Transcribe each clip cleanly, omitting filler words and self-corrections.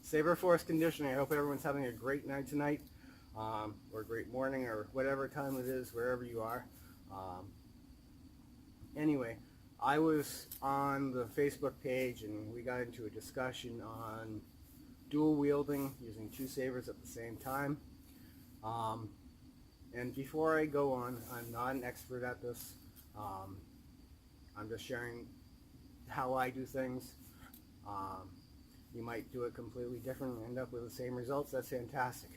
Saber Force Conditioning. I hope everyone's having a great night tonight, or a great morning, or whatever time it is, wherever you are. Anyway, I was on the Facebook page and we got into a discussion on dual wielding using two sabers at the same time. And before I go on, I'm not an expert at this. I'm just sharing how I do things. You might do it completely different and end up with the same results. That's fantastic.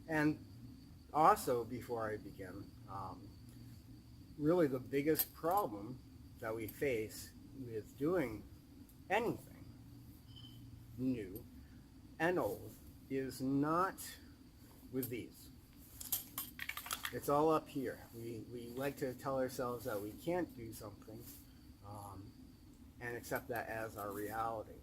And also, before I begin, really the biggest problem that we face with doing anything new and old is not with these. It's all up here. We like to tell ourselves that we can't do something and accept that as our reality.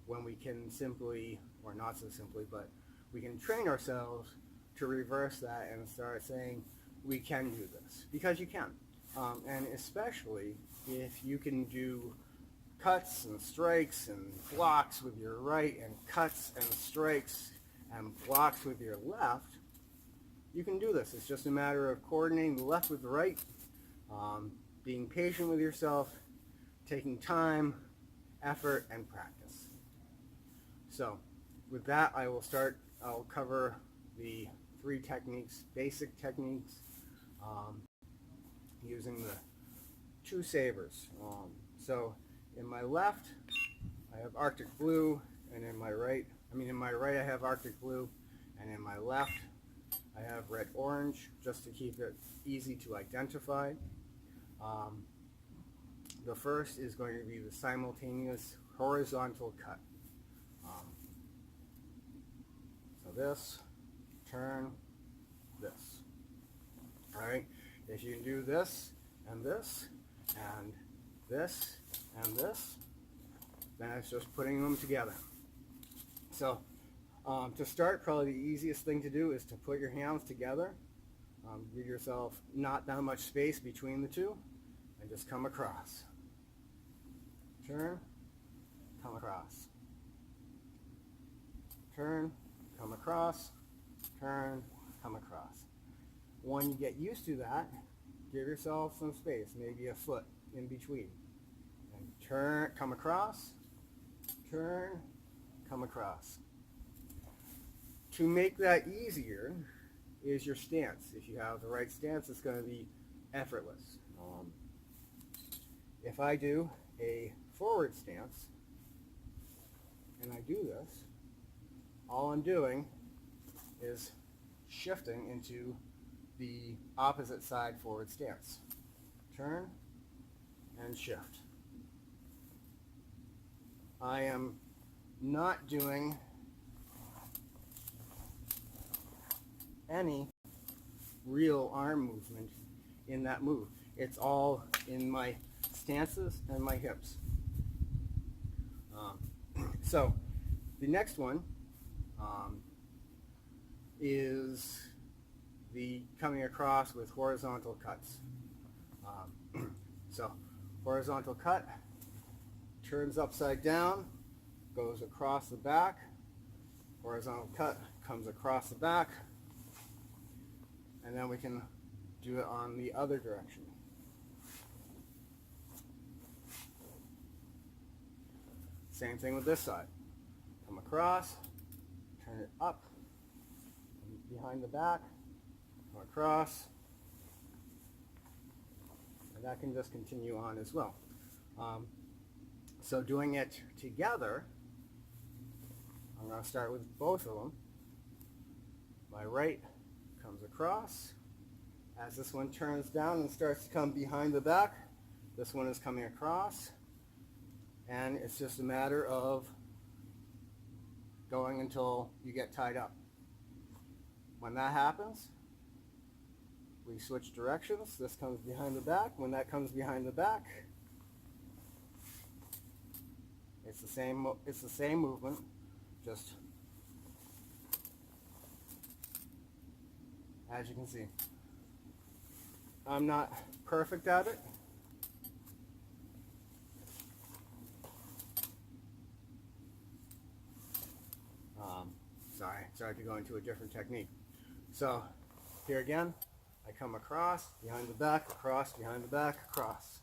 When we can simply, or not so simply, but we can train ourselves to reverse that and start saying, we can do this. Because you can. And especially if you can do cuts and strikes and blocks with your right and cuts and strikes and blocks with your left, you can do this. It's just a matter of coordinating the left with the right, being patient with yourself, taking time, effort, and practice. So with that, I'll cover the 3 techniques, basic techniques, using the 2 sabers. So in my left, I have Arctic Blue, and in my right I have Arctic Blue, and in my left I have Red Orange, just to keep it easy to identify. The first is going to be the simultaneous horizontal cut. So this, turn, this. Alright, if you can do this, and this, and this, and this, then it's just putting them together. So, to start, probably the easiest thing to do is to put your hands together, give yourself not that much space between the two, and just come across. Turn, come across. Turn, come across, turn, come across. When you get used to that, give yourself some space, maybe a foot in between. And turn, come across, turn, come across. To make that easier is your stance. If you have the right stance, it's going to be effortless. If I do a forward stance, and I do this, all I'm doing is shifting into the opposite side forward stance. Turn and shift. I am not doing any real arm movement in that move. It's all in my stances and my hips. So the next one is the coming across with horizontal cuts. So horizontal cut, turns upside down, goes across the back. Horizontal cut comes across the back, and then we can do it on the other direction. Same thing with this side. Come across, turn it up, behind the back, come across, and that can just continue on as well. So doing it together, I'm going to start with both of them. My right comes across. As this one turns down and starts to come behind the back, this one is coming across. And it's just a matter of going until you get tied up. When that happens, we switch directions. This comes behind the back. When that comes behind the back, it's the same movement, just as you can see. I'm not perfect at it. start to go into a different technique. So here again, I come across, behind the back, across, behind the back, across.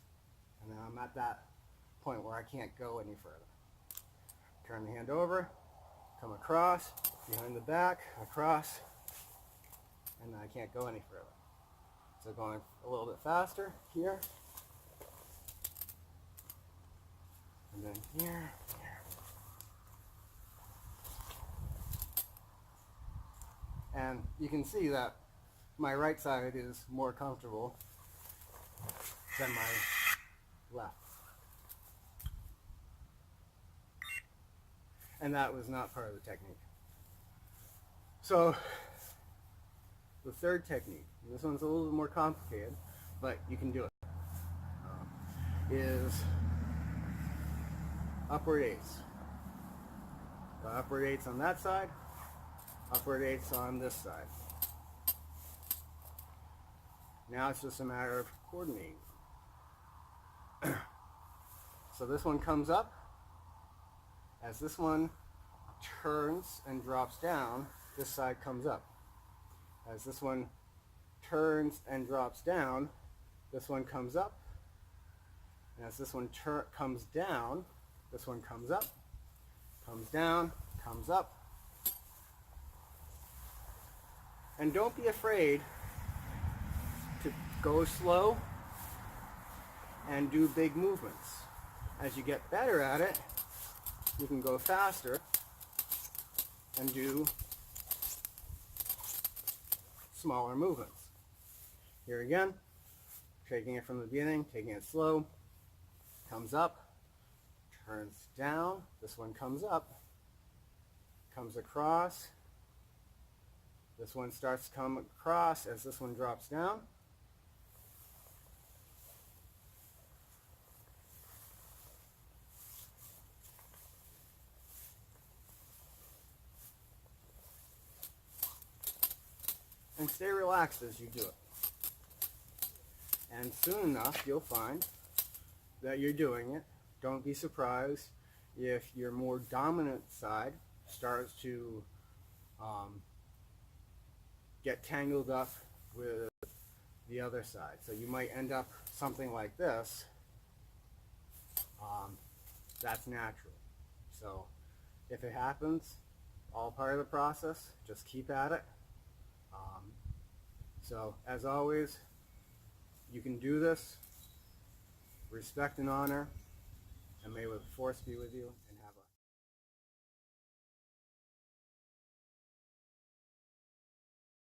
And then I'm at that point where I can't go any further. Turn the hand over, come across, behind the back, across, and then I can't go any further. So going a little bit faster here, and then here, here. And you can see that my right side is more comfortable than my left. And that was not part of the technique. So the third technique, this one's a little bit more complicated, but you can do it, is upward eights. The upward eights on that side, upward eights on this side. Now it's just a matter of coordinating. So this one comes up. As this one turns and drops down, this side comes up. As this one turns and drops down, this one comes up. And as this one comes down, this one comes up, comes down, comes up. And don't be afraid to go slow and do big movements. As you get better at it, you can go faster and do smaller movements. Here again, taking it from the beginning, taking it slow, comes up, turns down, this one comes up, comes across, this one starts to come across as this one drops down, and stay relaxed as you do it. And soon enough, you'll find that you're doing it. Don't be surprised if your more dominant side starts to get tangled up with the other side. So you might end up something like this. That's natural. So if it happens, all part of the process, just keep at it. So, as always, you can do this. Respect and honor, and may the force be with you, and have a